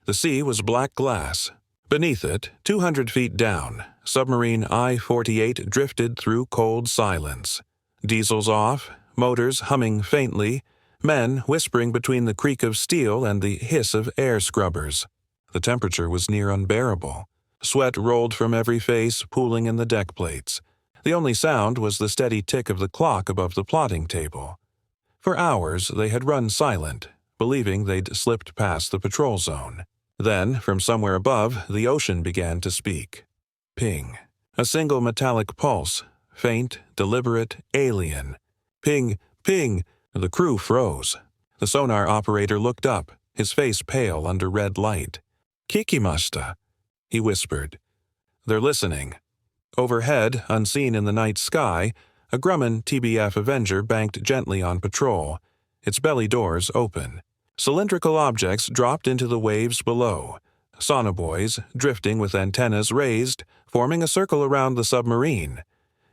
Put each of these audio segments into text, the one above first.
The sea was black glass. Beneath it, 200 feet down, submarine I-48 drifted through cold silence. Diesels off, motors humming faintly, men whispering between the creak of steel and the hiss of air scrubbers. The temperature was near unbearable. Sweat rolled from every face, pooling in the deck plates. The only sound was the steady tick of the clock above the plotting table. For hours they had run silent, believing they'd slipped past the patrol zone. Then, from somewhere above, the ocean began to speak. Ping. A single metallic pulse, faint, deliberate, alien. Ping, ping. The crew froze. The sonar operator looked up, his face pale under red light. "Kikimashita," he whispered. "They're listening." Overhead, unseen in the night sky, a Grumman TBF Avenger banked gently on patrol, its belly doors open. Cylindrical objects dropped into the waves below. Sonobuoys, drifting with antennas raised, forming a circle around the submarine.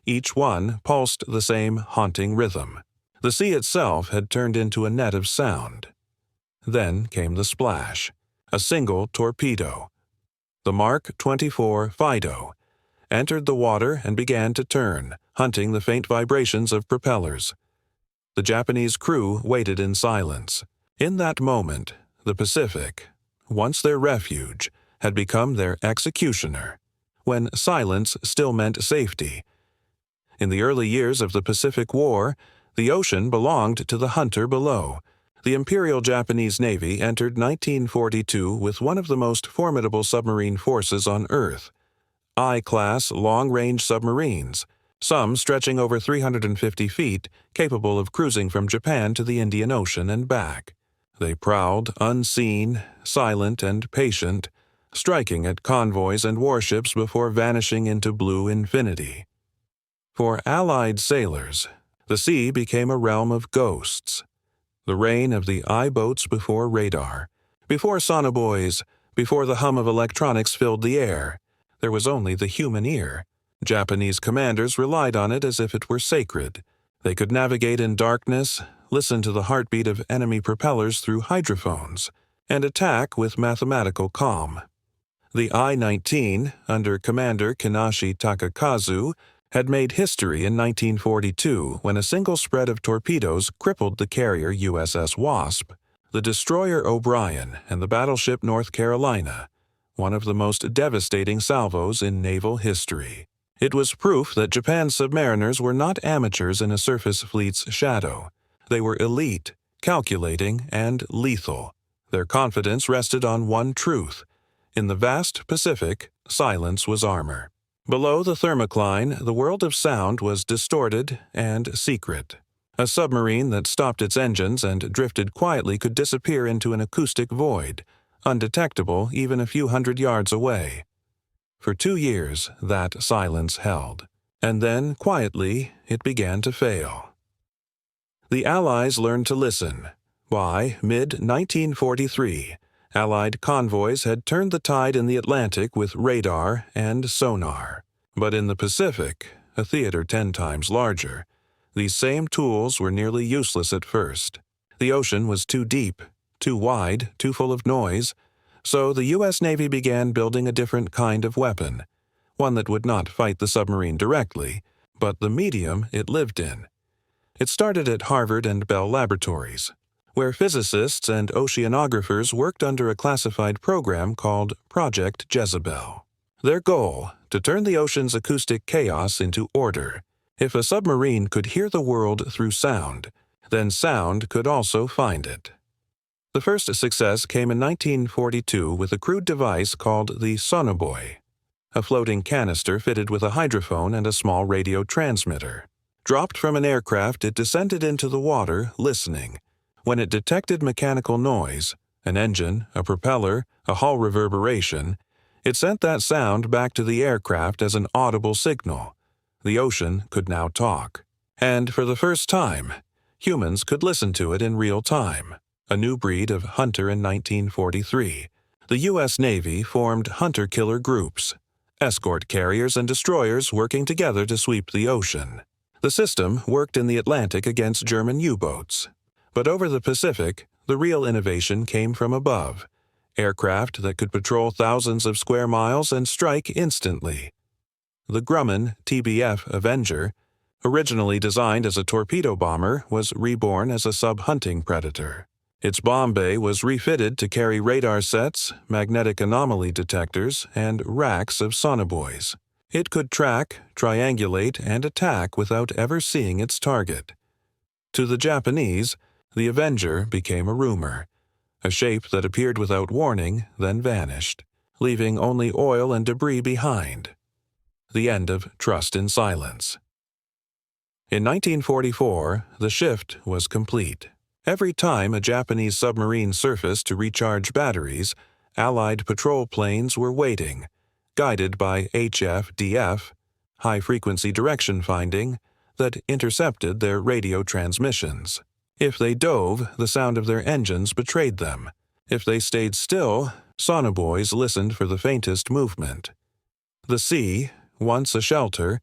Each one pulsed the same haunting rhythm. The sea itself had turned into a net of sound. Then came the splash. A single torpedo. The Mark 24 Fido entered the water and began to turn, hunting the faint vibrations of propellers. The Japanese crew waited in silence. In that moment, the Pacific, once their refuge, had become their executioner, when silence still meant safety. In the early years of the Pacific War, the ocean belonged to the hunter below. The Imperial Japanese Navy entered 1942 with one of the most formidable submarine forces on Earth. I-class long-range submarines, some stretching over 350 feet, capable of cruising from Japan to the Indian Ocean and back. They prowled, unseen, silent, and patient, striking at convoys and warships before vanishing into blue infinity. For Allied sailors, the sea became a realm of ghosts. The reign of the I-boats before radar, before sonobuoys, before the hum of electronics filled the air. There was only the human ear. Japanese commanders relied on it as if it were sacred. They could navigate in darkness, listen to the heartbeat of enemy propellers through hydrophones, and attack with mathematical calm. The I-19, under Commander Kinashi Takakazu, had made history in 1942 when a single spread of torpedoes crippled the carrier USS Wasp, the destroyer O'Brien, and the battleship North Carolina, one of the most devastating salvos in naval history. It was proof that Japan's submariners were not amateurs in a surface fleet's shadow. They were elite, calculating, and lethal. Their confidence rested on one truth. In the vast Pacific, silence was armor. Below the thermocline, the world of sound was distorted and secret. A submarine that stopped its engines and drifted quietly could disappear into an acoustic void, undetectable even a few hundred yards away. For 2 years, that silence held. And then, quietly, it began to fail. The Allies learned to listen. By mid-1943, Allied convoys had turned the tide in the Atlantic with radar and sonar. But in the Pacific, a theater 10 times larger, these same tools were nearly useless at first. The ocean was too deep, too wide, too full of noise, so the U.S. Navy began building a different kind of weapon, one that would not fight the submarine directly, but the medium it lived in. It started at Harvard and Bell Laboratories, where physicists and oceanographers worked under a classified program called Project Jezebel. Their goal, to turn the ocean's acoustic chaos into order. If a submarine could hear the world through sound, then sound could also find it. The first success came in 1942 with a crude device called the Sonobuoy, a floating canister fitted with a hydrophone and a small radio transmitter. Dropped from an aircraft, it descended into the water, listening. When it detected mechanical noise, an engine, a propeller, a hull reverberation, it sent that sound back to the aircraft as an audible signal. The ocean could now talk. And for the first time, humans could listen to it in real time. A new breed of hunter in 1943. The U.S. Navy formed hunter-killer groups, escort carriers and destroyers working together to sweep the ocean. The system worked in the Atlantic against German U-boats. But over the Pacific, the real innovation came from above. aircraft that could patrol thousands of square miles and strike instantly. The Grumman TBF Avenger, originally designed as a torpedo bomber, was reborn as a sub-hunting predator. Its bomb bay was refitted to carry radar sets, magnetic anomaly detectors, and racks of Sonobuoys. It could track, triangulate, and attack without ever seeing its target. To the Japanese, the Avenger became a rumor, a shape that appeared without warning, then vanished, leaving only oil and debris behind. The end of trust in silence. In 1944, the shift was complete. Every time a Japanese submarine surfaced to recharge batteries, Allied patrol planes were waiting, guided by HF-DF, high-frequency direction finding, that intercepted their radio transmissions. If they dove, the sound of their engines betrayed them. If they stayed still, Sonobuoys listened for the faintest movement. The sea, once a shelter,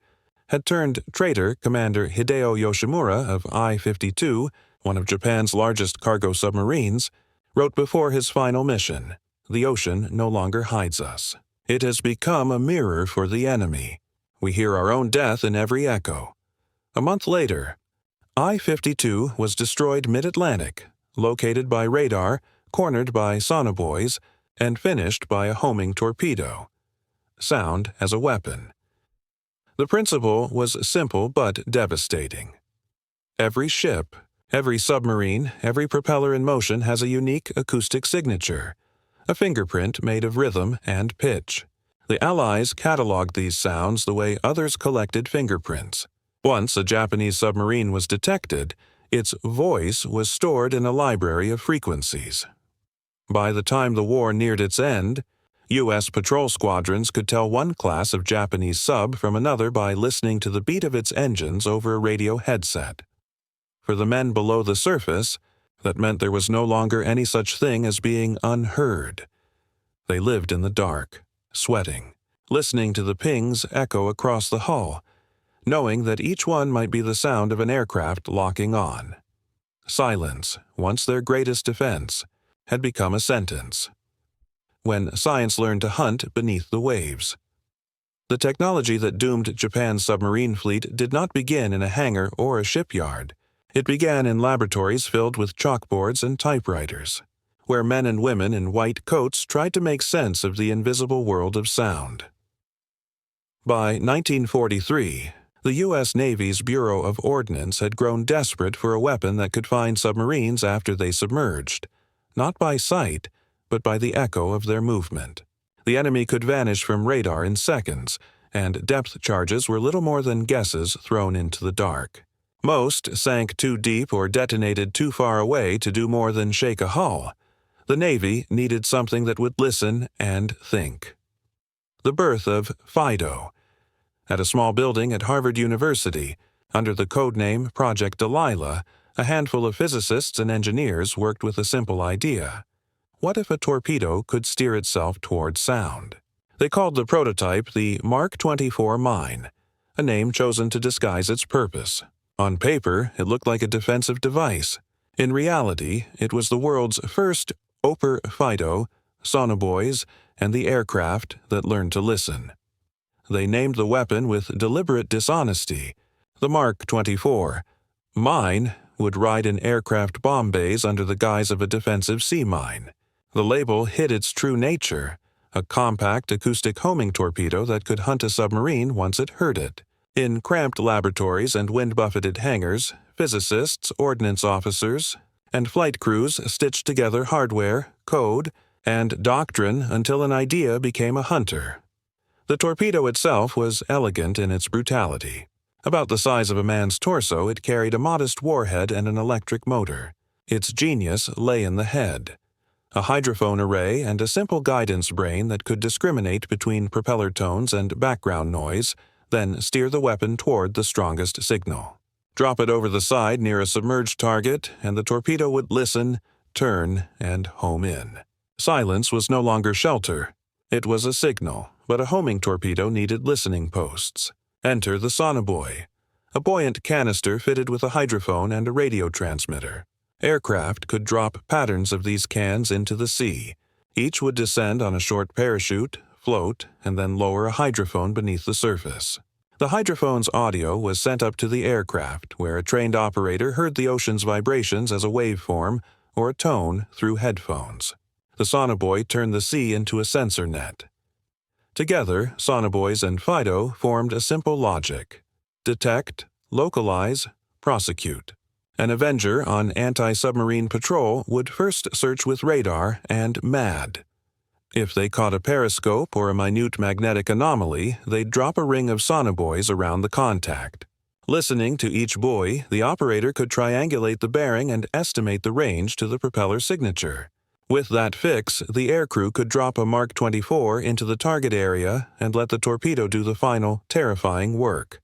had turned traitor Commander Hideo Yoshimura of I-52, one of Japan's largest cargo submarines, wrote before his final mission, "The ocean no longer hides us. It has become a mirror for the enemy. We hear our own death in every echo." A month later, I-52 was destroyed mid-Atlantic, located by radar, cornered by Sonobuoys, and finished by a homing torpedo. Sound as a weapon. The principle was simple but devastating. Every ship, every submarine, every propeller in motion has a unique acoustic signature, a fingerprint made of rhythm and pitch. The Allies cataloged these sounds the way others collected fingerprints. Once a Japanese submarine was detected, its voice was stored in a library of frequencies. By the time the war neared its end, U.S. patrol squadrons could tell one class of Japanese sub from another by listening to the beat of its engines over a radio headset. For the men below the surface, that meant there was no longer any such thing as being unheard. They lived in the dark, sweating, listening to the pings echo across the hull, knowing that each one might be the sound of an aircraft locking on. Silence, once their greatest defense, had become a sentence. When science learned to hunt beneath the waves. The technology that doomed Japan's submarine fleet did not begin in a hangar or a shipyard. It began in laboratories filled with chalkboards and typewriters, where men and women in white coats tried to make sense of the invisible world of sound. By 1943, the U.S. Navy's Bureau of Ordnance had grown desperate for a weapon that could find submarines after they submerged, not by sight, but by the echo of their movement. The enemy could vanish from radar in seconds, and depth charges were little more than guesses thrown into the dark. Most sank too deep or detonated too far away to do more than shake a hull. The Navy needed something that would listen and think. The birth of Fido. At a small building at Harvard University, under the codename Project Delilah, a handful of physicists and engineers worked with a simple idea. What if a torpedo could steer itself toward sound? They called the prototype the Mark 24 mine, a name chosen to disguise its purpose. On paper, it looked like a defensive device. In reality, it was the world's first Oper Fido, Sonobuoys, and the aircraft that learned to listen. They named the weapon with deliberate dishonesty, the Mark 24. Mine would ride in aircraft bomb bays under the guise of a defensive sea mine. The label hid its true nature, a compact acoustic homing torpedo that could hunt a submarine once it heard it. In cramped laboratories and wind-buffeted hangars, physicists, ordnance officers, and flight crews stitched together hardware, code, and doctrine until an idea became a hunter. The torpedo itself was elegant in its brutality. About the size of a man's torso, it carried a modest warhead and an electric motor. Its genius lay in the head. A hydrophone array and a simple guidance brain that could discriminate between propeller tones and background noise, then steer the weapon toward the strongest signal. Drop it over the side near a submerged target, and the torpedo would listen, turn, and home in. Silence was no longer shelter. It was a signal, but a homing torpedo needed listening posts. Enter the Sonobuoy, a buoyant canister fitted with a hydrophone and a radio transmitter. Aircraft could drop patterns of these cans into the sea, Each would descend on a short parachute, float, and then lower a hydrophone beneath the surface. The hydrophone's audio was sent up to the aircraft, where a trained operator heard the ocean's vibrations as a waveform or a tone through headphones. The sonobuoy turned the sea into a sensor net. Together, Sonobuoys and Fido formed a simple logic: detect, localize, prosecute. An Avenger on anti-submarine patrol would first search with radar and MAD. If they caught a periscope or a minute magnetic anomaly, they'd drop a ring of sonobuoys around the contact. Listening to each buoy, the operator could triangulate the bearing and estimate the range to the propeller signature. With that fix, the aircrew could drop a Mark 24 into the target area and let the torpedo do the final, terrifying work.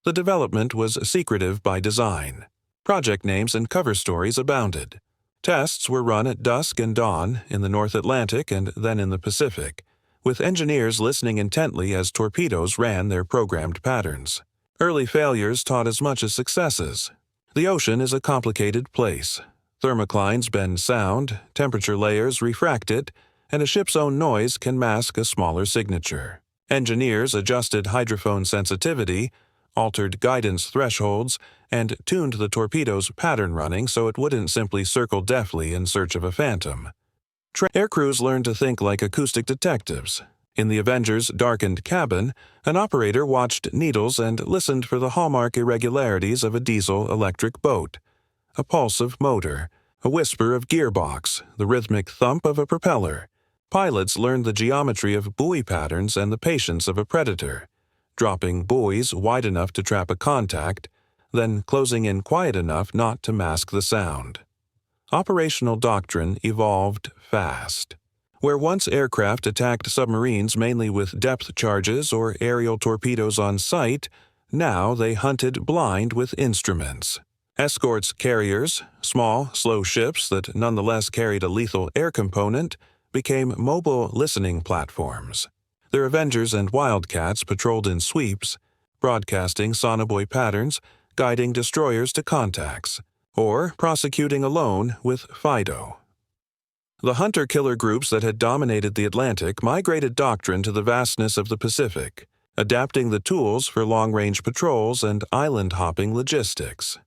The development was secretive by design. Project names and cover stories abounded. Tests were run at dusk and dawn in the North Atlantic and then in the Pacific, with engineers listening intently as torpedoes ran their programmed patterns. Early failures taught as much as successes. The ocean is a complicated place. Thermoclines bend sound, temperature layers refract it, and a ship's own noise can mask a smaller signature. Engineers adjusted hydrophone sensitivity, altered guidance thresholds, and tuned the torpedo's pattern running so it wouldn't simply circle deftly in search of a phantom. Aircrews learned to think like acoustic detectives. In the Avengers' darkened cabin, an operator watched needles and listened for the hallmark irregularities of a diesel-electric boat: a pulse of motor, a whisper of gearbox, the rhythmic thump of a propeller. Pilots learned the geometry of buoy patterns and the patience of a predator, dropping buoys wide enough to trap a contact, then closing in quiet enough not to mask the sound. Operational doctrine evolved fast. Where once aircraft attacked submarines mainly with depth charges or aerial torpedoes on sight, now they hunted blind with instruments. Escorts carriers, small, slow ships that nonetheless carried a lethal air component, became mobile listening platforms. Their Avengers and Wildcats patrolled in sweeps, broadcasting sonobuoy patterns, guiding destroyers to contacts, or prosecuting alone with Fido. The hunter-killer groups that had dominated the Atlantic migrated doctrine to the vastness of the Pacific, adapting the tools for long-range patrols and island-hopping logistics.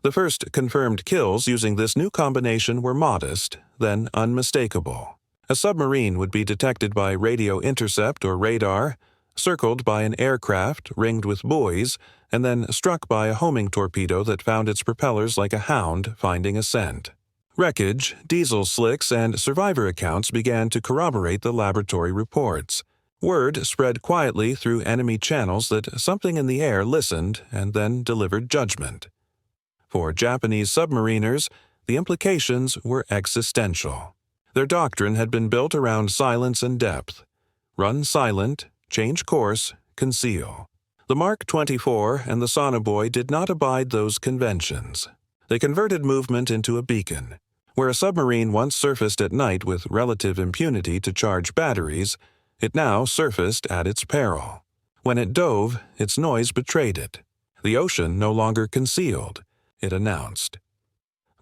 The first confirmed kills using this new combination were modest, then unmistakable. A submarine would be detected by radio intercept or radar, circled by an aircraft ringed with buoys, and then struck by a homing torpedo that found its propellers like a hound finding a scent. Wreckage, diesel slicks, and survivor accounts began to corroborate the laboratory reports. Word spread quietly through enemy channels that something in the air listened and then delivered judgment. For Japanese submariners, the implications were existential. Their doctrine had been built around silence and depth. Run silent, change course, conceal. The Mark 24 and the sonobuoy did not abide those conventions. They converted movement into a beacon. Where a submarine once surfaced at night with relative impunity to charge batteries, it now surfaced at its peril. When it dove, its noise betrayed it. The ocean no longer concealed, it announced.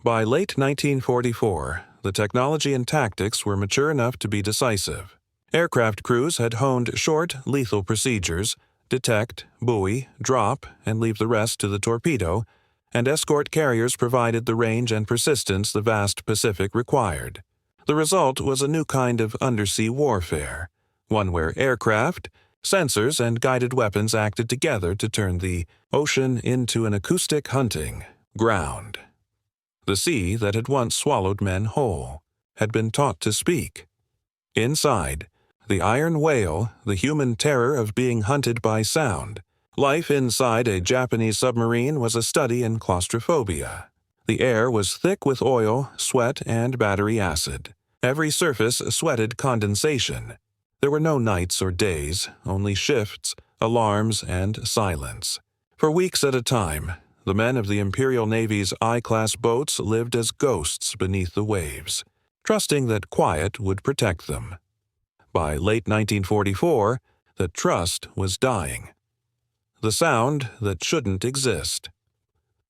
By late 1944, the technology and tactics were mature enough to be decisive. Aircraft crews had honed short, lethal procedures: detect, buoy, drop, and leave the rest to the torpedo, and escort carriers provided the range and persistence the vast Pacific required. The result was a new kind of undersea warfare, one where aircraft, sensors, and guided weapons acted together to turn the ocean into an acoustic hunting ground. The sea that had once swallowed men whole had been taught to speak. Inside, the iron whale, the human terror of being hunted by sound. Life inside a Japanese submarine was a study in claustrophobia. The air was thick with oil, sweat, and battery acid. Every surface sweated condensation. There were no nights or days, only shifts, alarms, and silence. For weeks at a time, the men of the Imperial Navy's I-class boats lived as ghosts beneath the waves, trusting that quiet would protect them. By late 1944, the trust was dying. The sound that shouldn't exist.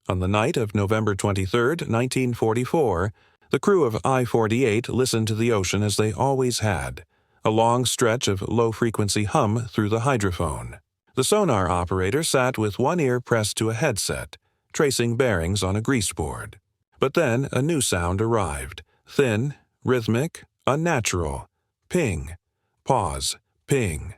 On the night of November 23, 1944, The crew of I-48 listened to the ocean as they always had, a long stretch of low-frequency hum through the hydrophone. The sonar operator sat with one ear pressed to a headset, tracing bearings on a greaseboard. But then a new sound arrived, thin, rhythmic, unnatural. Ping. Pause. Ping.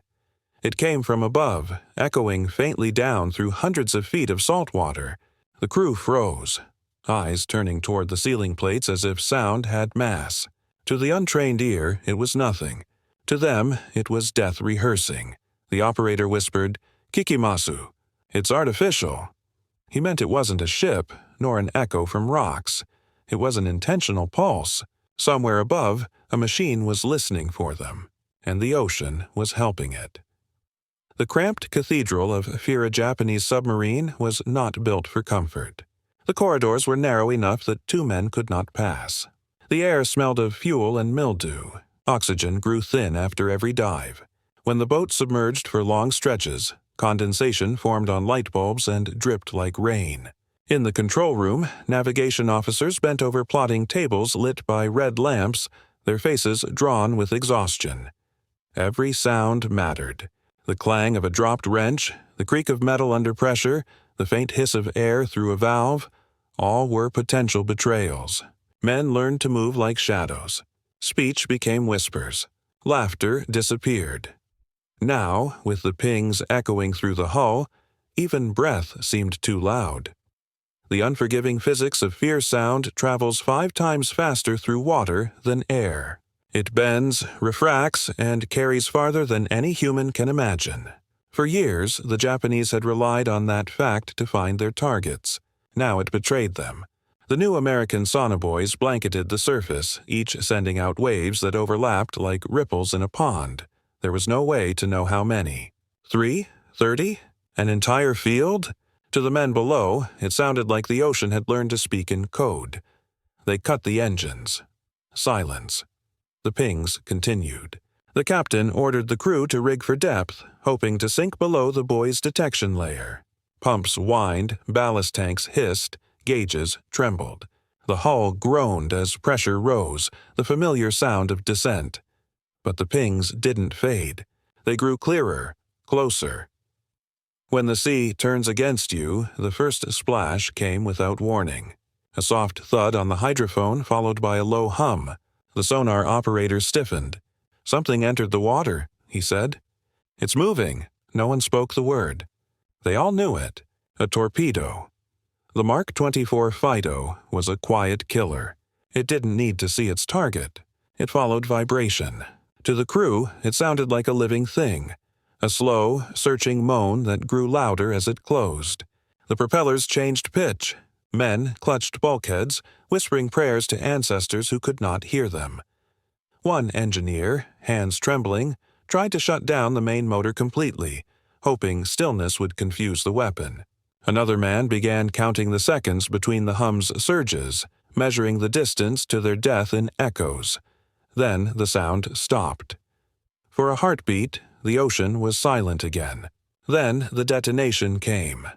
It came from above, echoing faintly down through hundreds of feet of salt water. The crew froze, eyes turning toward the ceiling plates as if sound had mass. To the untrained ear, it was nothing. To them, it was death rehearsing. The operator whispered, "Kikimasu. It's artificial." He meant it wasn't a ship, nor an echo from rocks. It was an intentional pulse. Somewhere above, a machine was listening for them, and the ocean was helping it. The cramped cathedral of Fear a Japanese Submarine was not built for comfort. The corridors were narrow enough that two men could not pass. The air smelled of fuel and mildew. Oxygen grew thin after every dive. When the boat submerged for long stretches, condensation formed on light bulbs and dripped like rain. In the control room, navigation officers bent over plotting tables lit by red lamps, their faces drawn with exhaustion. Every sound mattered. The clang of a dropped wrench, the creak of metal under pressure, the faint hiss of air through a valve, all were potential betrayals. Men learned to move like shadows. Speech became whispers. Laughter disappeared. Now, with the pings echoing through the hull, even breath seemed too loud. The unforgiving physics of fear sound travels 5 times faster through water than air. It bends, refracts, and carries farther than any human can imagine. For years, the Japanese had relied on that fact to find their targets. Now it betrayed them. The new American Sonobuoys blanketed the surface, each sending out waves that overlapped like ripples in a pond. There was no way to know how many. 3? 30? An entire field? To the men below, it sounded like the ocean had learned to speak in code. They cut the engines. Silence. The pings continued. The captain ordered the crew to rig for depth, hoping to sink below the buoy's detection layer. Pumps whined, ballast tanks hissed, gauges trembled. The hull groaned as pressure rose, the familiar sound of descent. But the pings didn't fade. They grew clearer, closer. When the sea turns against you, the first splash came without warning. A soft thud on the hydrophone followed by a low hum. The sonar operator stiffened. "Something entered the water," he said. "It's moving." No one spoke the word. They all knew it. A torpedo. The Mark 24 Fido was a quiet killer. It didn't need to see its target. It followed vibration. To the crew, it sounded like a living thing. A slow, searching moan that grew louder as it closed. The propellers changed pitch. Men clutched bulkheads, whispering prayers to ancestors who could not hear them. One engineer, hands trembling, tried to shut down the main motor completely, hoping stillness would confuse the weapon. Another man began counting the seconds between the hum's surges, measuring the distance to their death in echoes. Then the sound stopped. For a heartbeat, the ocean was silent again. Then the detonation came.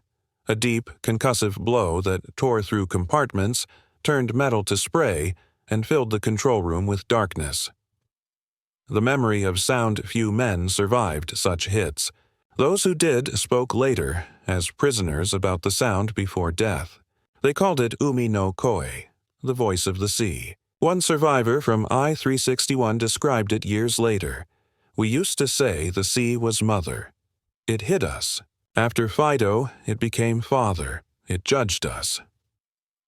A deep, concussive blow that tore through compartments, turned metal to spray, and filled the control room with darkness. The memory of sound few men survived such hits. Those who did spoke later, as prisoners, about the sound before death. They called it Umi no Koi, the voice of the sea. One survivor from I-361 described it years later. "We used to say the sea was mother. It hid us. After Fido, it became father. It judged us."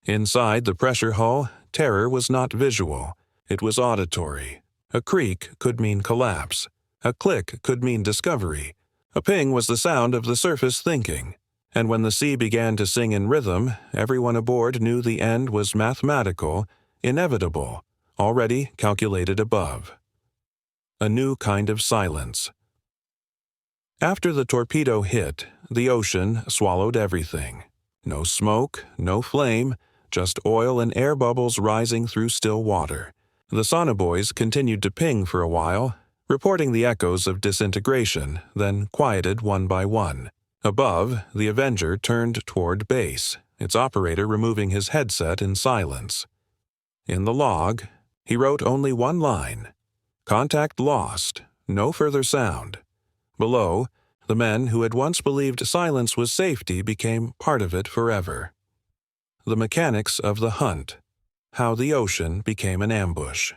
Inside the pressure hull, terror was not visual. It was auditory. A creak could mean collapse. A click could mean discovery. A ping was the sound of the surface thinking. And when the sea began to sing in rhythm, everyone aboard knew the end was mathematical, inevitable, already calculated above. A new kind of silence. After the torpedo hit, the ocean swallowed everything. No smoke, no flame, just oil and air bubbles rising through still water. The Sonobuoys continued to ping for a while, reporting the echoes of disintegration, then quieted one by one. Above, the Avenger turned toward base, its operator removing his headset in silence. In the log, he wrote only one line: "Contact lost, no further sound." Below, the men who had once believed silence was safety became part of it forever. The mechanics of the hunt. How the ocean became an ambush.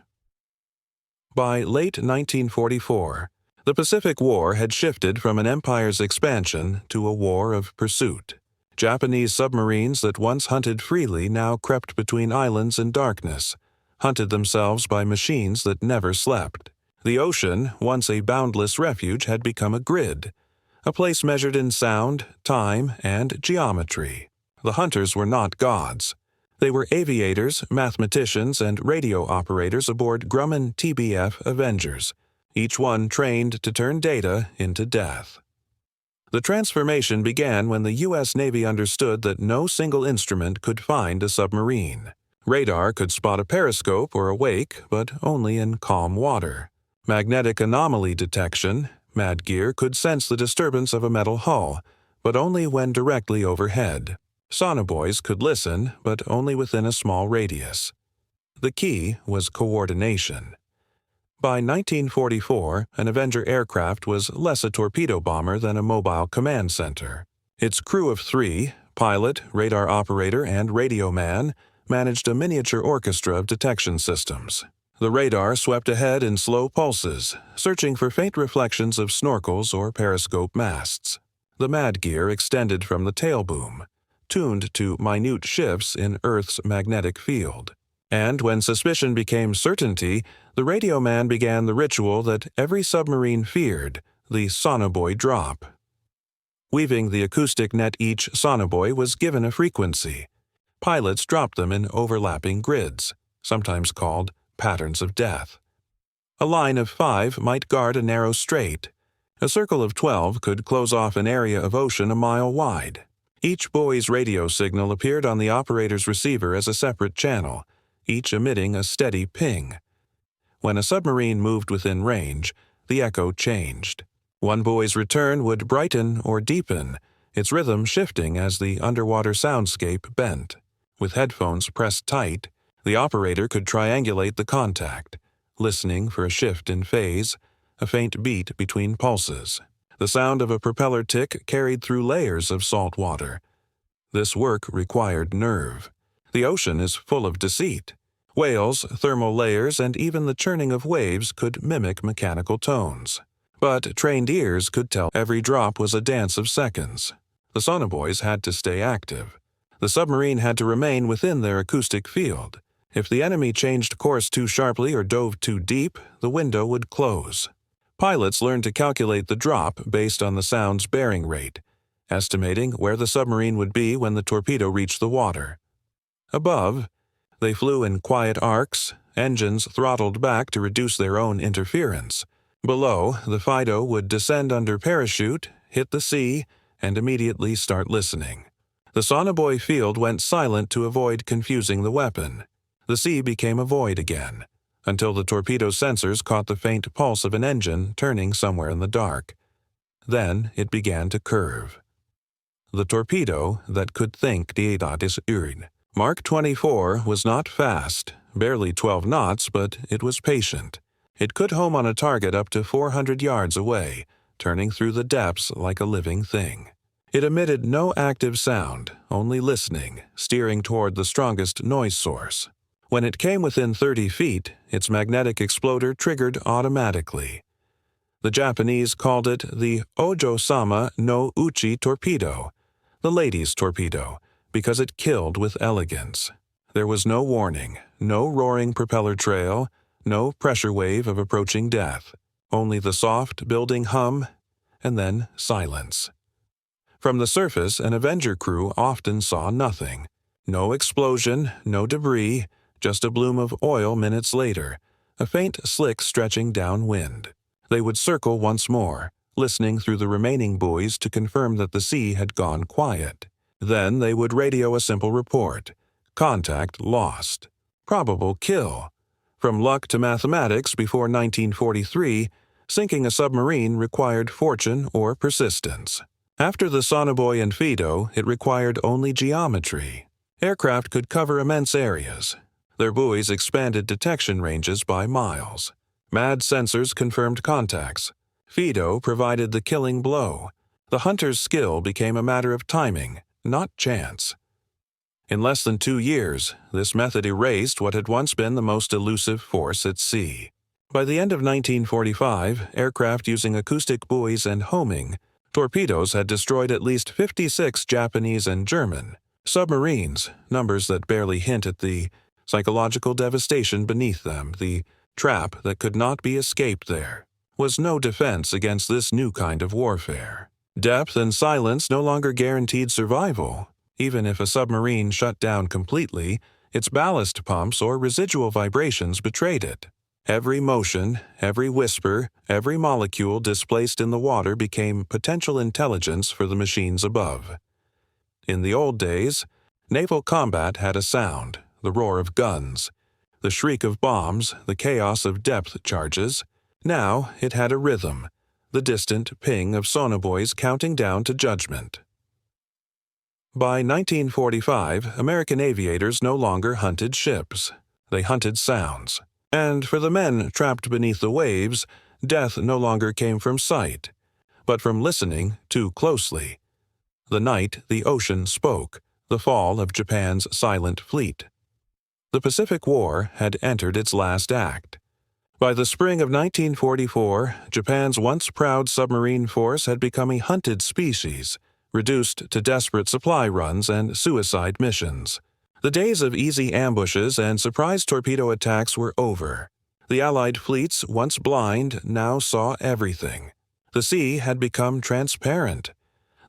By late 1944, the Pacific War had shifted from an empire's expansion to a war of pursuit. Japanese submarines that once hunted freely now crept between islands in darkness, hunted themselves by machines that never slept. The ocean, once a boundless refuge, had become a grid, a place measured in sound, time, and geometry. The hunters were not gods. They were aviators, mathematicians, and radio operators aboard Grumman TBF Avengers, each one trained to turn data into death. The transformation began when the U.S. Navy understood that no single instrument could find a submarine. Radar could spot a periscope or a wake, but only in calm water. Magnetic anomaly detection, MADGear, could sense the disturbance of a metal hull, but only when directly overhead. Sonobuoys could listen, but only within a small radius. The key was coordination. By 1944, an Avenger aircraft was less a torpedo bomber than a mobile command center. Its crew of 3, pilot, radar operator, and radio man, managed a miniature orchestra of detection systems. The radar swept ahead in slow pulses, searching for faint reflections of snorkels or periscope masts. The MADGear extended from the tail boom, tuned to minute shifts in Earth's magnetic field. And when suspicion became certainty, the radio man began the ritual that every submarine feared, the sonobuoy drop. Weaving the acoustic net, each sonobuoy was given a frequency. Pilots dropped them in overlapping grids, sometimes called patterns of death. A line of 5 might guard a narrow strait. A circle of 12 could close off an area of ocean a mile wide. Each buoy's radio signal appeared on the operator's receiver as a separate channel, each emitting a steady ping. When a submarine moved within range, the echo changed. One buoy's return would brighten or deepen, its rhythm shifting as the underwater soundscape bent. With headphones pressed tight, the operator could triangulate the contact, listening for a shift in phase, a faint beat between pulses. The sound of a propeller tick carried through layers of salt water. This work required nerve. The ocean is full of deceit. Whales, thermal layers, and even the churning of waves could mimic mechanical tones. But trained ears could tell every drop was a dance of seconds. The sonobuoys had to stay active. The submarine had to remain within their acoustic field. If the enemy changed course too sharply or dove too deep, the window would close. Pilots learned to calculate the drop based on the sound's bearing rate, estimating where the submarine would be when the torpedo reached the water. Above, they flew in quiet arcs, engines throttled back to reduce their own interference. Below, the Fido would descend under parachute, hit the sea, and immediately start listening. The sonobuoy field went silent to avoid confusing the weapon. The sea became a void again, until the torpedo sensors caught the faint pulse of an engine turning somewhere in the dark. Then it began to curve. The torpedo that could think is urin. Mark 24 was not fast, barely 12 knots, but it was patient. It could home on a target up to 400 yards away, turning through the depths like a living thing. It emitted no active sound, only listening, steering toward the strongest noise source. When it came within 30 feet, its magnetic exploder triggered automatically. The Japanese called it the Ojo-sama no Uchi torpedo, the lady's torpedo, because it killed with elegance. There was no warning, no roaring propeller trail, no pressure wave of approaching death, only the soft building hum, and then silence. From the surface, an Avenger crew often saw nothing. No explosion, no debris, just a bloom of oil minutes later, a faint slick stretching downwind. They would circle once more, listening through the remaining buoys to confirm that the sea had gone quiet. Then they would radio a simple report. Contact lost. Probable kill. From luck to mathematics before 1943, sinking a submarine required fortune or persistence. After the Sonobuoy and Fido, it required only geometry. Aircraft could cover immense areas. Their buoys expanded detection ranges by miles. MAD sensors confirmed contacts. Fido provided the killing blow. The hunter's skill became a matter of timing, not chance. In less than 2 years, this method erased what had once been the most elusive force at sea. By the end of 1945, aircraft using acoustic buoys and homing, torpedoes had destroyed at least 56 Japanese and German submarines, numbers that barely hint at the psychological devastation beneath them. The trap that could not be escaped there was no defense against this new kind of warfare. Depth and silence no longer guaranteed survival. Even if a submarine shut down completely, its ballast pumps or residual vibrations betrayed it. Every motion, every whisper, every molecule displaced in the water became potential intelligence for the machines above. In the old days, naval combat had a sound, the roar of guns, the shriek of bombs, the chaos of depth charges. Now it had a rhythm, the distant ping of Sonobuoys counting down to judgment. By 1945, American aviators no longer hunted ships. They hunted sounds. And for the men trapped beneath the waves, death no longer came from sight, but from listening too closely. The night the ocean spoke, the fall of Japan's silent fleet. The Pacific War had entered its last act. By the spring of 1944, Japan's once proud submarine force had become a hunted species, reduced to desperate supply runs and suicide missions. The days of easy ambushes and surprise torpedo attacks were over. The Allied fleets, once blind, now saw everything. The sea had become transparent.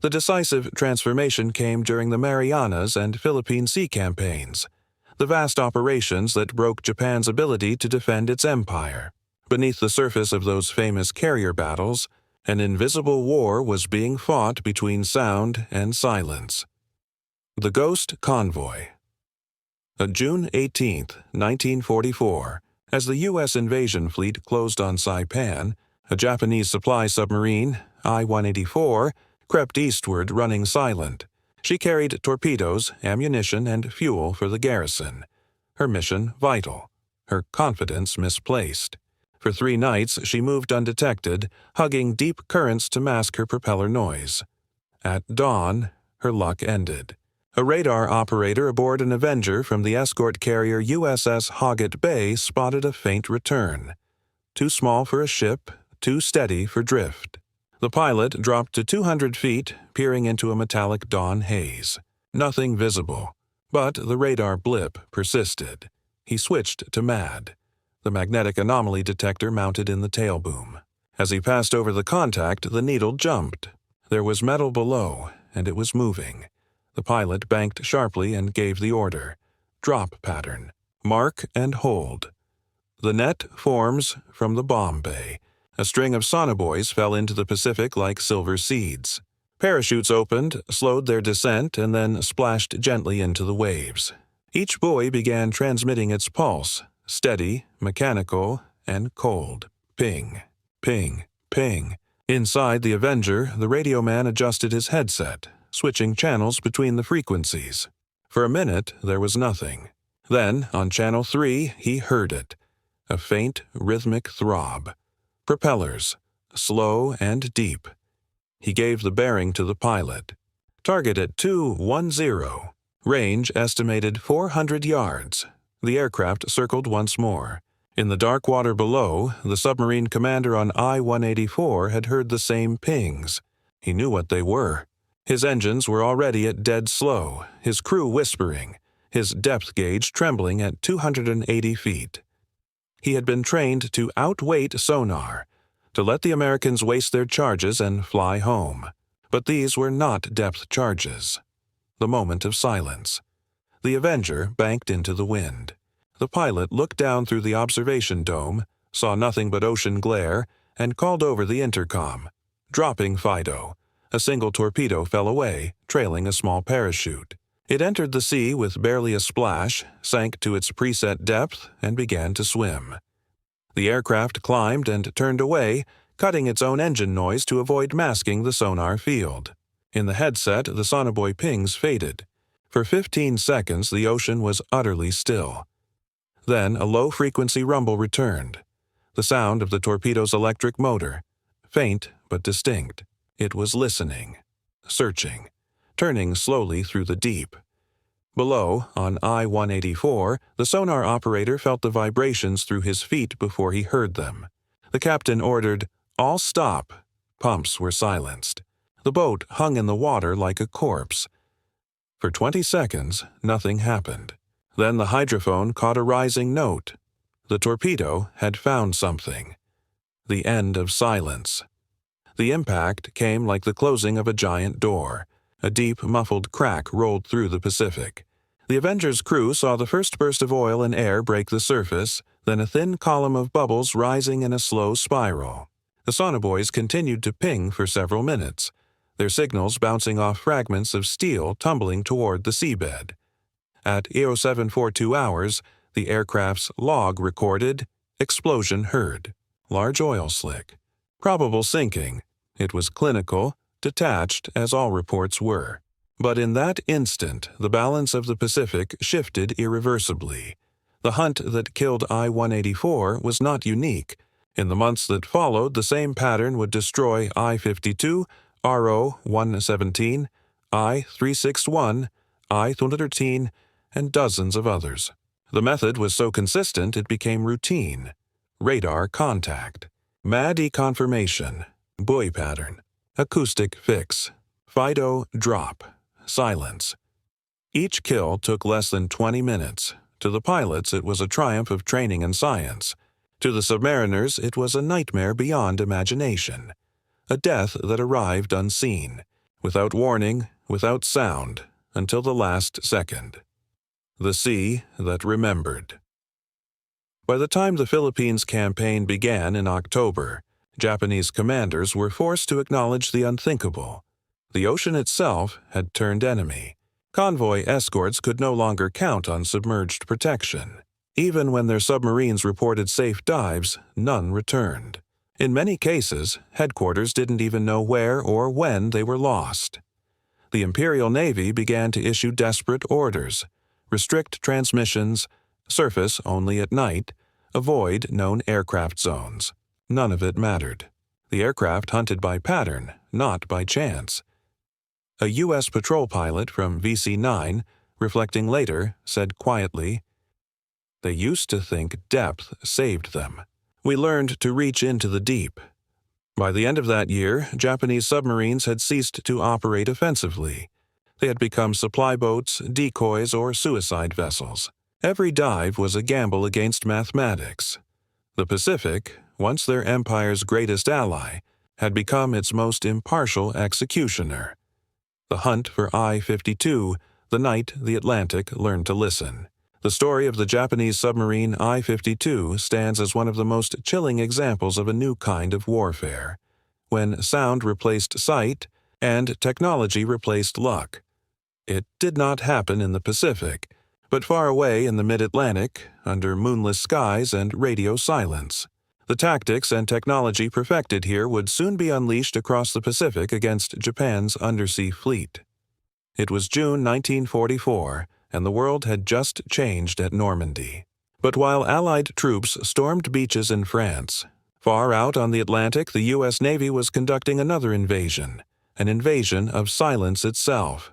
The decisive transformation came during the Marianas and Philippine Sea campaigns, the vast operations that broke Japan's ability to defend its empire. Beneath the surface of those famous carrier battles, an invisible war was being fought between sound and silence. The Ghost Convoy. On June 18, 1944, as the U.S. invasion fleet closed on Saipan, a Japanese supply submarine, I-184, crept eastward running silent. She carried torpedoes, ammunition, and fuel for the garrison. Her mission vital, her confidence misplaced. For 3 nights she moved undetected, hugging deep currents to mask her propeller noise. At dawn, her luck ended. A radar operator aboard an Avenger from the escort carrier USS Hoggett Bay spotted a faint return. Too small for a ship, too steady for drift. The pilot dropped to 200 feet, peering into a metallic dawn haze. Nothing visible, but the radar blip persisted. He switched to MAD, the magnetic anomaly detector mounted in the tailboom. As he passed over the contact, the needle jumped. There was metal below, and it was moving. The pilot banked sharply and gave the order. Drop pattern. Mark and hold. The net forms from the bomb bay. A string of Sonobuoys fell into the Pacific like silver seeds. Parachutes opened, slowed their descent, and then splashed gently into the waves. Each buoy began transmitting its pulse, steady, mechanical, and cold. Ping, ping, ping. Inside the Avenger, the radio man adjusted his headset, switching channels between the frequencies. For a minute, there was nothing. Then, on Channel 3, he heard it. A faint, rhythmic throb. Propellers, slow and deep. He gave the bearing to the pilot. Target at 210. Range estimated 400 yards. The aircraft circled once more. In the dark water below, the submarine commander on I-184 had heard the same pings. He knew what they were. His engines were already at dead slow, his crew whispering, his depth gauge trembling at 280 feet. He had been trained to outweight sonar, to let the Americans waste their charges and fly home. But these were not depth charges. The moment of silence. The Avenger banked into the wind. The pilot looked down through the observation dome, saw nothing but ocean glare, and called over the intercom. Dropping Fido. A single torpedo fell away, trailing a small parachute. It entered the sea with barely a splash, sank to its preset depth, and began to swim. The aircraft climbed and turned away, cutting its own engine noise to avoid masking the sonar field. In the headset, the Sonobuoy pings faded. For 15 seconds, the ocean was utterly still. Then a low-frequency rumble returned, the sound of the torpedo's electric motor, faint but distinct. It was listening, searching, turning slowly through the deep. Below, on I-184, the sonar operator felt the vibrations through his feet before he heard them. The captain ordered, "All stop." Pumps were silenced. The boat hung in the water like a corpse. For 20 seconds, nothing happened. Then the hydrophone caught a rising note. The torpedo had found something. The end of silence. The impact came like the closing of a giant door. A deep, muffled crack rolled through the Pacific. The Avengers crew saw the first burst of oil and air break the surface, then a thin column of bubbles rising in a slow spiral. The Sonobuoys continued to ping for several minutes, their signals bouncing off fragments of steel tumbling toward the seabed. At 0742 hours, the aircraft's log recorded, "Explosion heard. Large oil slick. Probable sinking." It was clinical, detached as all reports were. But in that instant, the balance of the Pacific shifted irreversibly. The hunt that killed I-184 was not unique. In the months that followed, the same pattern would destroy I-52, RO-117, I-361, I-313, and dozens of others. The method was so consistent it became routine. Radar contact. MAD confirmation. Buoy pattern. Acoustic fix. FIDO drop. Silence. Each kill took less than 20 minutes. To the pilots, it was a triumph of training and science. To the submariners, it was a nightmare beyond imagination. A death that arrived unseen, without warning, without sound, until the last second. The sea that remembered. By the time the Philippines campaign began in October, Japanese commanders were forced to acknowledge the unthinkable. The ocean itself had turned enemy. Convoy escorts could no longer count on submerged protection. Even when their submarines reported safe dives, none returned. In many cases, headquarters didn't even know where or when they were lost. The Imperial Navy began to issue desperate orders: restrict transmissions, surface only at night, avoid known aircraft zones. None of it mattered. The aircraft hunted by pattern, not by chance. A U.S. patrol pilot from VC-9, reflecting later, said quietly, "They used to think depth saved them. We learned to reach into the deep." By the end of that year, Japanese submarines had ceased to operate offensively. They had become supply boats, decoys, or suicide vessels. Every dive was a gamble against mathematics. The Pacific, once their empire's greatest ally, had become its most impartial executioner. The hunt for I-52, the night the Atlantic learned to listen. The story of the Japanese submarine I-52 stands as one of the most chilling examples of a new kind of warfare, when sound replaced sight and technology replaced luck. It did not happen in the Pacific, but far away in the mid-Atlantic, under moonless skies and radio silence. The tactics and technology perfected here would soon be unleashed across the Pacific against Japan's undersea fleet. It was June 1944, and the world had just changed at Normandy. But while Allied troops stormed beaches in France, far out on the Atlantic the U.S. Navy was conducting another invasion, an invasion of silence itself.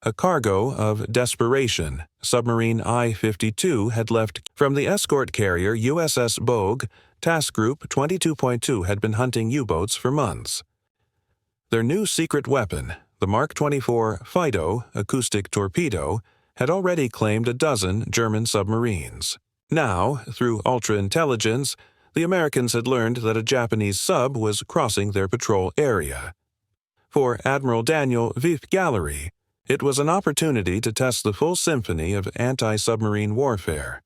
A cargo of desperation, submarine I-52 had left from the escort carrier USS Bogue. Task Group 22.2 had been hunting U-boats for months. Their new secret weapon, the Mark 24 FIDO acoustic torpedo, had already claimed a dozen German submarines. Now, through ultra-intelligence, the Americans had learned that a Japanese sub was crossing their patrol area. For Admiral Daniel Vif Gallery, it was an opportunity to test the full symphony of anti-submarine warfare.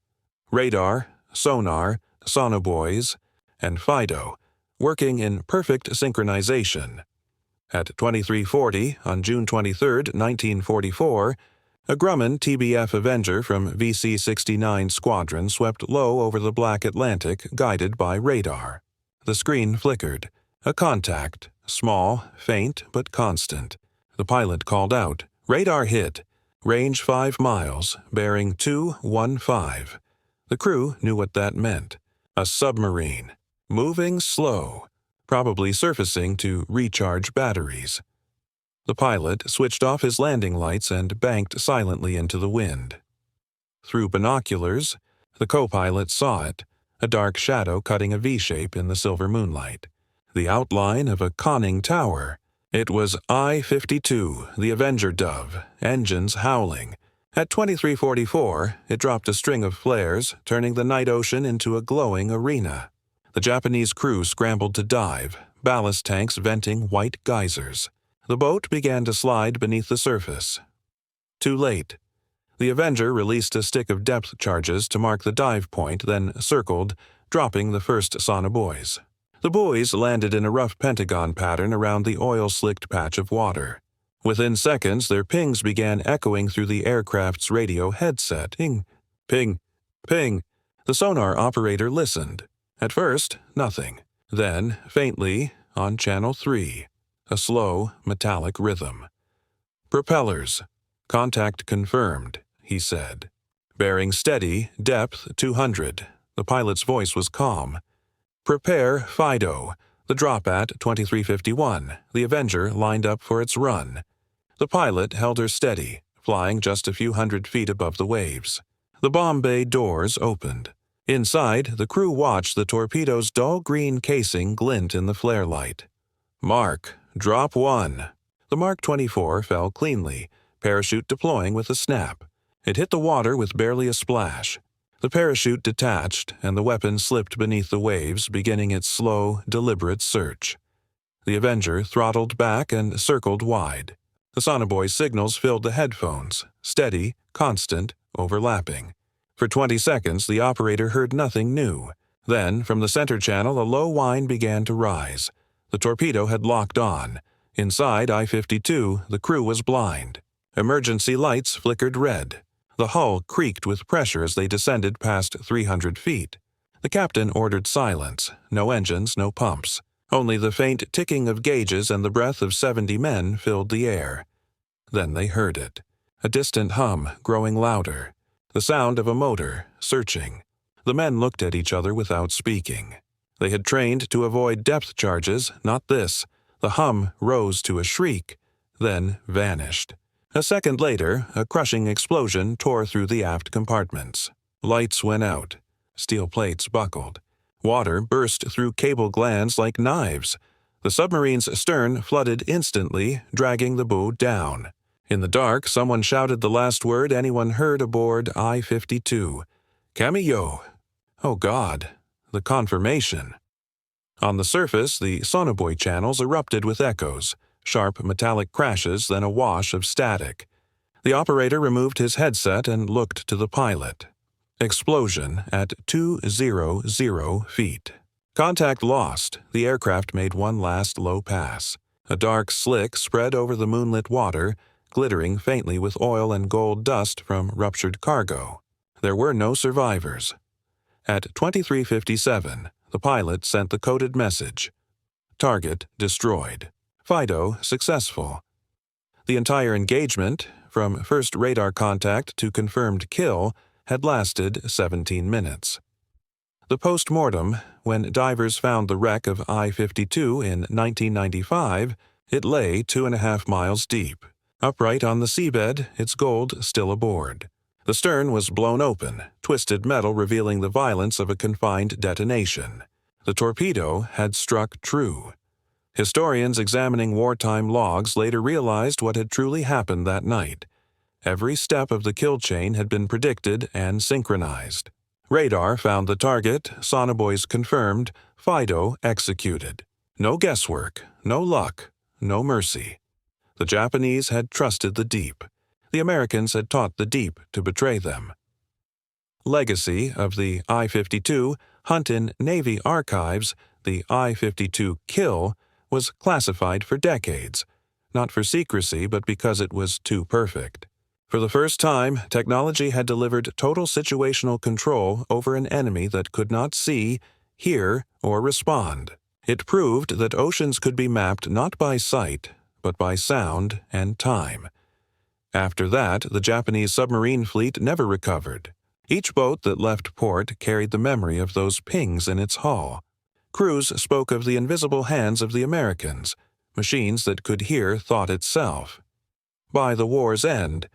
Radar, sonar, Sonobuoys, and FIDO, working in perfect synchronization. At 23:40 on June 23, 1944, a Grumman TBF Avenger from VC-69 Squadron swept low over the Black Atlantic, guided by radar. The screen flickered. A contact, small, faint, but constant. The pilot called out, "Radar hit. Range 5 miles, bearing 215. The crew knew what that meant. A submarine. Moving slow, probably surfacing to recharge batteries. The pilot switched off his landing lights and banked silently into the wind. Through binoculars, the co-pilot saw it, a dark shadow cutting a V-shape in the silver moonlight. The outline of a conning tower. It was I-52, the Avenger Dove, engines howling. At 2344, it dropped a string of flares, turning the night ocean into a glowing arena. The Japanese crew scrambled to dive, ballast tanks venting white geysers. The boat began to slide beneath the surface. Too late. The Avenger released a stick of depth charges to mark the dive point, then circled, dropping the first Sonobuoys. The buoys landed in a rough pentagon pattern around the oil-slicked patch of water. Within seconds, their pings began echoing through the aircraft's radio headset. Ping, ping, ping. The sonar operator listened. At first, nothing. Then, faintly, on Channel 3, a slow, metallic rhythm. Propellers. Contact confirmed, he said. Bearing steady, depth 200. The pilot's voice was calm. Prepare Fido. The drop at 2351. The Avenger lined up for its run. The pilot held her steady, flying just a few hundred feet above the waves. The bomb bay doors opened. Inside, the crew watched the Torpedoes' dull green casing glint in the flare light. Mark, drop 1. The Mark 24 fell cleanly, parachute deploying with a snap. It hit the water with barely a splash. The parachute detached, and the weapon slipped beneath the waves, beginning its slow, deliberate search. The Avenger throttled back and circled wide. The Sonobuoy signals filled the headphones, steady, constant, overlapping. For 20 seconds, the operator heard nothing new. Then, from the center channel, a low whine began to rise. The torpedo had locked on. Inside I-52, the crew was blind. Emergency lights flickered red. The hull creaked with pressure as they descended past 300 feet. The captain ordered silence. No engines, no pumps. Only the faint ticking of gauges and the breath of 70 men filled the air. Then they heard it. A distant hum, growing louder. The sound of a motor, searching. The men looked at each other without speaking. They had trained to avoid depth charges, not this. The hum rose to a shriek, then vanished. A second later, a crushing explosion tore through the aft compartments. Lights went out. Steel plates buckled. Water burst through cable glands like knives. The submarine's stern flooded instantly, dragging the bow down. In the dark, someone shouted the last word anyone heard aboard I-52. Camillo. Oh God, the confirmation. On the surface, the Sonobuoy channels erupted with echoes, sharp metallic crashes, then a wash of static. The operator removed his headset and looked to the pilot. Explosion at 200 feet. Contact lost. The aircraft made one last low pass. A dark slick spread over the moonlit water, glittering faintly with oil and gold dust from ruptured cargo. There were no survivors. At 2357, the pilot sent the coded message. Target destroyed. Fido successful. The entire engagement, from first radar contact to confirmed kill, had lasted 17 minutes. The post-mortem, when divers found the wreck of I-52 in 1995, it lay 2.5 miles deep. Upright on the seabed, its gold still aboard. The stern was blown open, twisted metal revealing the violence of a confined detonation. The torpedo had struck true. Historians examining wartime logs later realized what had truly happened that night. Every step of the kill chain had been predicted and synchronized. Radar found the target, Sonobuoys confirmed, Fido executed. No guesswork, no luck, no mercy. The Japanese had trusted the deep. The Americans had taught the deep to betray them. Legacy of the I-52, hunt in Navy archives, the I-52 kill, was classified for decades, not for secrecy but because it was too perfect. For the first time, technology had delivered total situational control over an enemy that could not see, hear, or respond. It proved that oceans could be mapped not by sight, but by sound and time. After that, the Japanese submarine fleet never recovered. Each boat that left port carried the memory of those pings in its hull. Crews spoke of the invisible hands of the Americans, machines that could hear thought itself. By the war's end,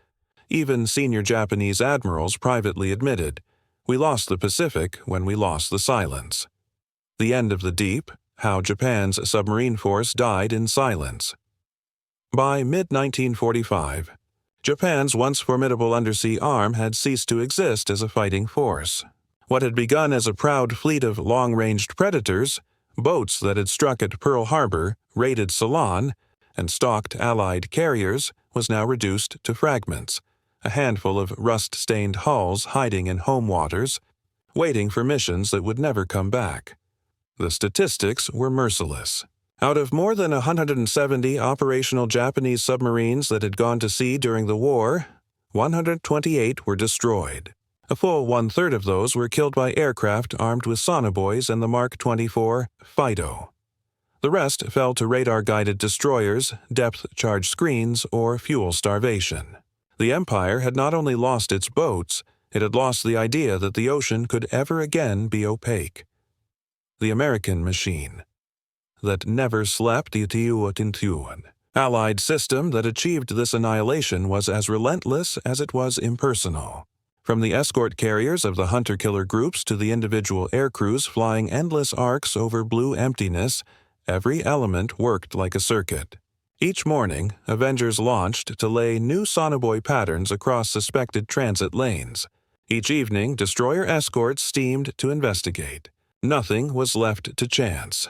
even senior Japanese admirals privately admitted, "We lost the Pacific when we lost the silence." The end of the deep, how Japan's submarine force died in silence. By mid-1945, Japan's once formidable undersea arm had ceased to exist as a fighting force. What had begun as a proud fleet of long-ranged predators, boats that had struck at Pearl Harbor, raided Ceylon, and stalked Allied carriers, was now reduced to fragments, a handful of rust-stained hulls hiding in home waters, waiting for missions that would never come back. The statistics were merciless. Out of more than 170 operational Japanese submarines that had gone to sea during the war, 128 were destroyed. A full one-third of those were killed by aircraft armed with Sonobuoys and the Mark 24 Fido. The rest fell to radar-guided destroyers, depth-charge screens, or fuel starvation. The Empire had not only lost its boats, it had lost the idea that the ocean could ever again be opaque. The American machine that never slept, Allied system that achieved this annihilation was as relentless as it was impersonal. From the escort carriers of the hunter-killer groups to the individual aircrews flying endless arcs over blue emptiness, every element worked like a circuit. Each morning, Avengers launched to lay new sonobuoy patterns across suspected transit lanes. Each evening, destroyer escorts steamed to investigate. Nothing was left to chance.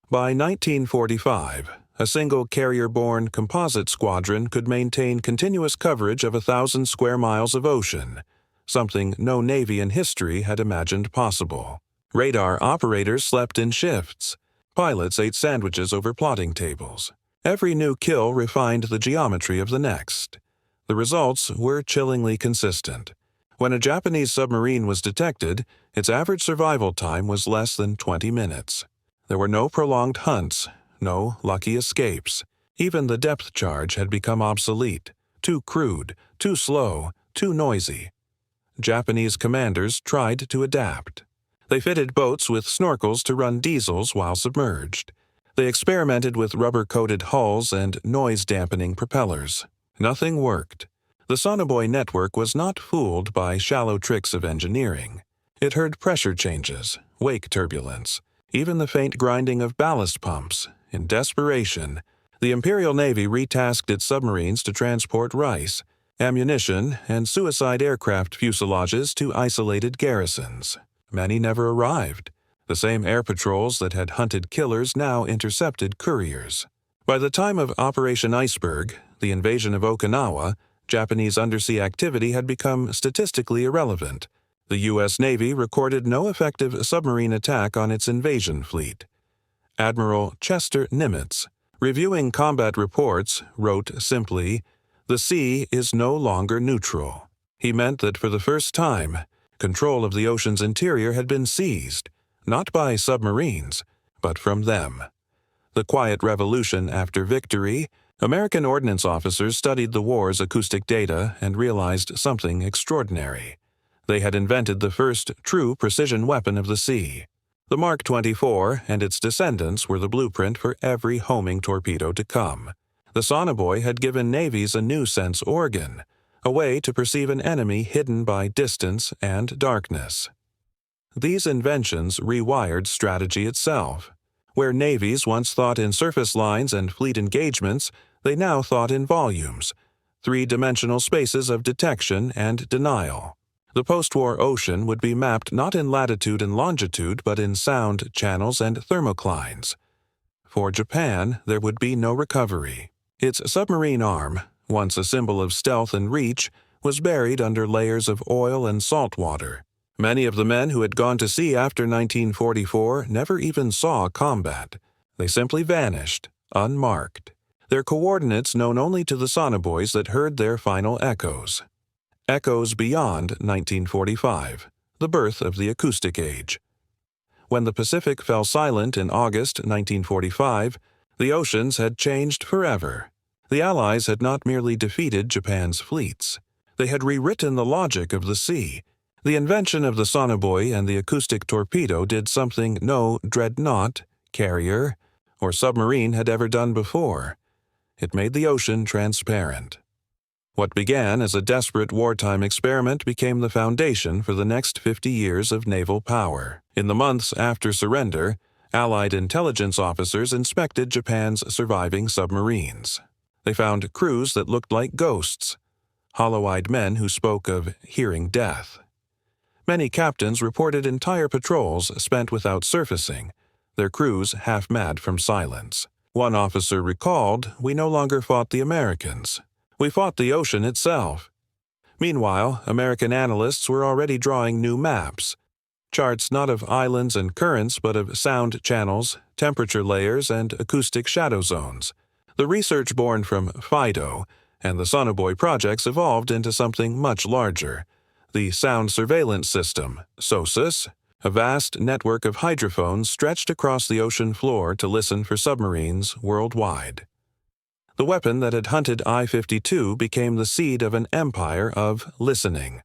By 1945, a single carrier-borne composite squadron could maintain continuous coverage of 1,000 square miles of ocean, something no Navy in history had imagined possible. Radar operators slept in shifts. Pilots ate sandwiches over plotting tables. Every new kill refined the geometry of the next. The results were chillingly consistent. When a Japanese submarine was detected, its average survival time was less than 20 minutes. There were no prolonged hunts, no lucky escapes. Even the depth charge had become obsolete, too crude, too slow, too noisy. Japanese commanders tried to adapt. They fitted boats with snorkels to run diesels while submerged. They experimented with rubber-coated hulls and noise-dampening propellers. Nothing worked. The Sonobuoy network was not fooled by shallow tricks of engineering. It heard pressure changes, wake turbulence, even the faint grinding of ballast pumps. In desperation, the Imperial Navy retasked its submarines to transport rice, ammunition, and suicide aircraft fuselages to isolated garrisons. Many never arrived. The same air patrols that had hunted killers now intercepted couriers. By the time of Operation Iceberg, the invasion of Okinawa, Japanese undersea activity had become statistically irrelevant. The U.S. Navy recorded no effective submarine attack on its invasion fleet. Admiral Chester Nimitz, reviewing combat reports, wrote simply, "The sea is no longer neutral." He meant that for the first time, control of the ocean's interior had been seized, not by submarines, but from them. The quiet revolution after victory, American ordnance officers studied the war's acoustic data and realized something extraordinary. They had invented the first true precision weapon of the sea. The Mark 24 and its descendants were the blueprint for every homing torpedo to come. The Sonobuoy had given navies a new sense organ, a way to perceive an enemy hidden by distance and darkness. These inventions rewired strategy itself. Where navies once thought in surface lines and fleet engagements, they now thought in volumes, three-dimensional spaces of detection and denial. The post-war ocean would be mapped not in latitude and longitude but in sound channels and thermoclines. For Japan, there would be no recovery. Its submarine arm, once a symbol of stealth and reach, was buried under layers of oil and salt water. Many of the men who had gone to sea after 1944 never even saw combat. They simply vanished, unmarked. Their coordinates known only to the Sonobuoys that heard their final echoes. Echoes beyond 1945, the birth of the acoustic age. When the Pacific fell silent in August 1945, the oceans had changed forever. The Allies had not merely defeated Japan's fleets. They had rewritten the logic of the sea. The invention of the sonobuoy and the acoustic torpedo did something no dreadnought, carrier, or submarine had ever done before. It made the ocean transparent. What began as a desperate wartime experiment became the foundation for the next 50 years of naval power. In the months after surrender, Allied intelligence officers inspected Japan's surviving submarines. They found crews that looked like ghosts, hollow-eyed men who spoke of hearing death. Many captains reported entire patrols spent without surfacing, their crews half mad from silence. One officer recalled, "We no longer fought the Americans. We fought the ocean itself." Meanwhile, American analysts were already drawing new maps, charts not of islands and currents but of sound channels, temperature layers, and acoustic shadow zones. The research born from FIDO and the Sonobuoy projects evolved into something much larger, the Sound Surveillance System, SOSUS, a vast network of hydrophones stretched across the ocean floor to listen for submarines worldwide. The weapon that had hunted I-52 became the seed of an empire of listening.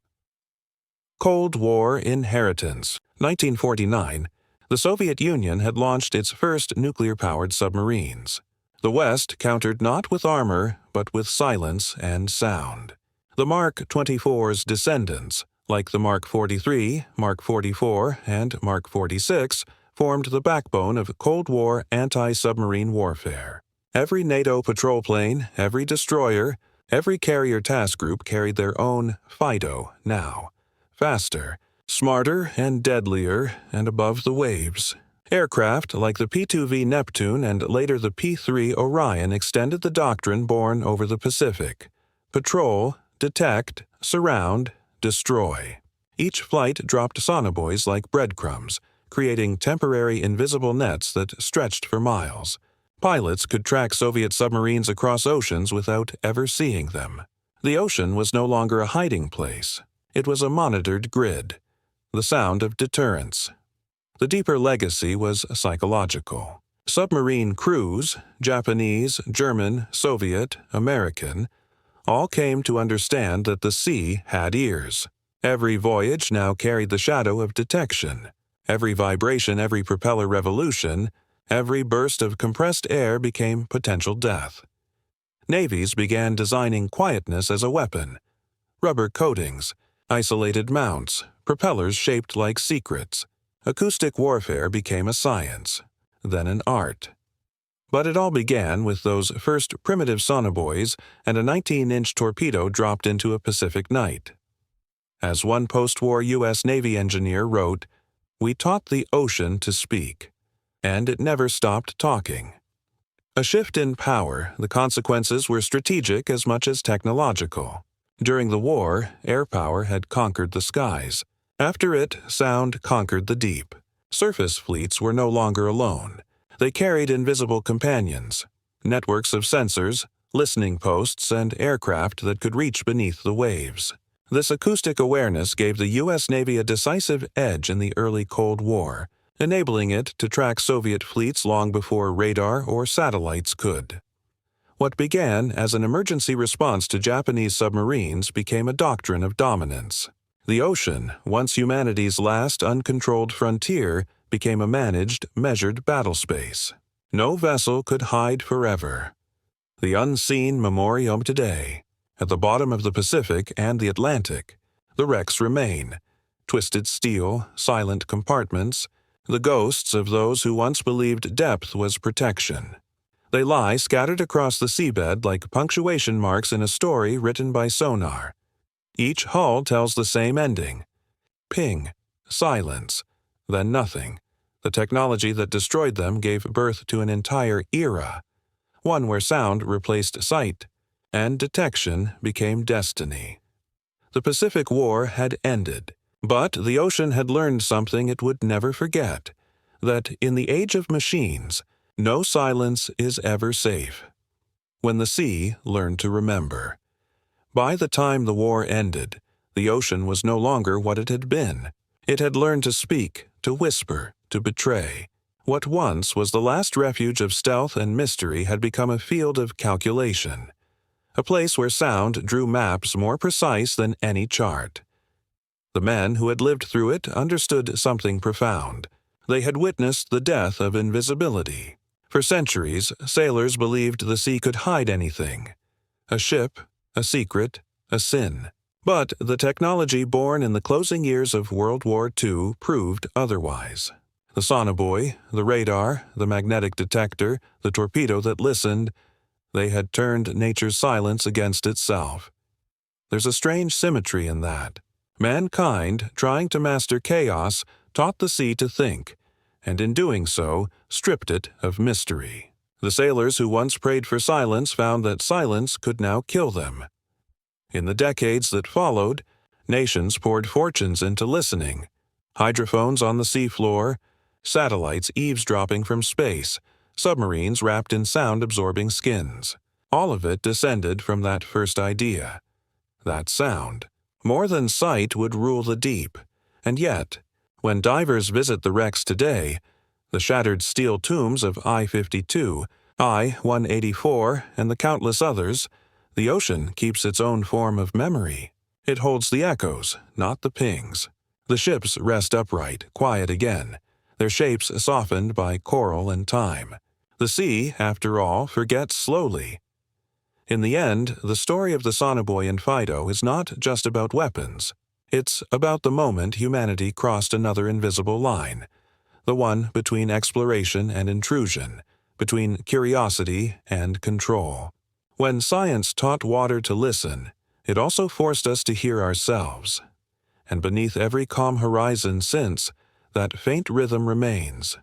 Cold War Inheritance. 1949, the Soviet Union had launched its first nuclear-powered submarines. The West countered not with armor, but with silence and sound. The Mark 24's descendants, like the Mark 43, Mark 44, and Mark 46, formed the backbone of Cold War anti-submarine warfare. Every NATO patrol plane, every destroyer, every carrier task group carried their own FIDO now. Faster, smarter, and deadlier, and above the waves. Aircraft like the P-2V Neptune and later the P-3 Orion extended the doctrine born over the Pacific. Patrol, detect, surround, destroy. Each flight dropped sonobuoys like breadcrumbs, creating temporary invisible nets that stretched for miles. Pilots could track Soviet submarines across oceans without ever seeing them. The ocean was no longer a hiding place. It was a monitored grid, the sound of deterrence. The deeper legacy was psychological. Submarine crews, Japanese, German, Soviet, American, all came to understand that the sea had ears. Every voyage now carried the shadow of detection. Every vibration, every propeller revolution, every burst of compressed air became potential death. Navies began designing quietness as a weapon. Rubber coatings, isolated mounts, propellers shaped like secrets. Acoustic warfare became a science, then an art. But it all began with those first primitive sonobuoys and a 19-inch torpedo dropped into a Pacific night. As one post-war U.S. Navy engineer wrote, "We taught the ocean to speak, and it never stopped talking." A shift in power, the consequences were strategic as much as technological. During the war, air power had conquered the skies. After it, sound conquered the deep. Surface fleets were no longer alone. They carried invisible companions, networks of sensors, listening posts, and aircraft that could reach beneath the waves. This acoustic awareness gave the U.S. Navy a decisive edge in the early Cold War, enabling it to track Soviet fleets long before radar or satellites could. What began as an emergency response to Japanese submarines became a doctrine of dominance. The ocean, once humanity's last uncontrolled frontier, became a managed, measured battle space. No vessel could hide forever. The unseen memoriam today. At the bottom of the Pacific and the Atlantic, the wrecks remain, twisted steel, silent compartments, the ghosts of those who once believed depth was protection. They lie scattered across the seabed like punctuation marks in a story written by sonar. Each hull tells the same ending. Ping, silence, then nothing. The technology that destroyed them gave birth to an entire era, one where sound replaced sight, and detection became destiny. The Pacific War had ended, but the ocean had learned something it would never forget, that in the age of machines, no silence is ever safe. When the sea learned to remember. By the time the war ended, the ocean was no longer what it had been. It had learned to speak, to whisper, to betray. What once was the last refuge of stealth and mystery had become a field of calculation, a place where sound drew maps more precise than any chart. The men who had lived through it understood something profound. They had witnessed the death of invisibility. For centuries, sailors believed the sea could hide anything. A ship, a secret, a sin. But the technology born in the closing years of World War II proved otherwise. The sonobuoy, the radar, the magnetic detector, the torpedo that listened, they had turned nature's silence against itself. There's a strange symmetry in that. Mankind, trying to master chaos, taught the sea to think, and in doing so, stripped it of mystery. The sailors who once prayed for silence found that silence could now kill them. In the decades that followed, nations poured fortunes into listening. Hydrophones on the seafloor, satellites eavesdropping from space, submarines wrapped in sound-absorbing skins. All of it descended from that first idea. That sound. More than sight would rule the deep. And yet, when divers visit the wrecks today, the shattered steel tombs of I-52, I-184, and the countless others, the ocean keeps its own form of memory. It holds the echoes, not the pings. The ships rest upright, quiet again, their shapes softened by coral and time. The sea, after all, forgets slowly. In the end, the story of the Sonobuoy and Fido is not just about weapons. It's about the moment humanity crossed another invisible line, the one between exploration and intrusion, between curiosity and control. When science taught water to listen, it also forced us to hear ourselves. And beneath every calm horizon since, that faint rhythm remains.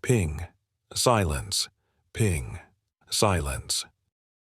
Ping, silence, ping, silence.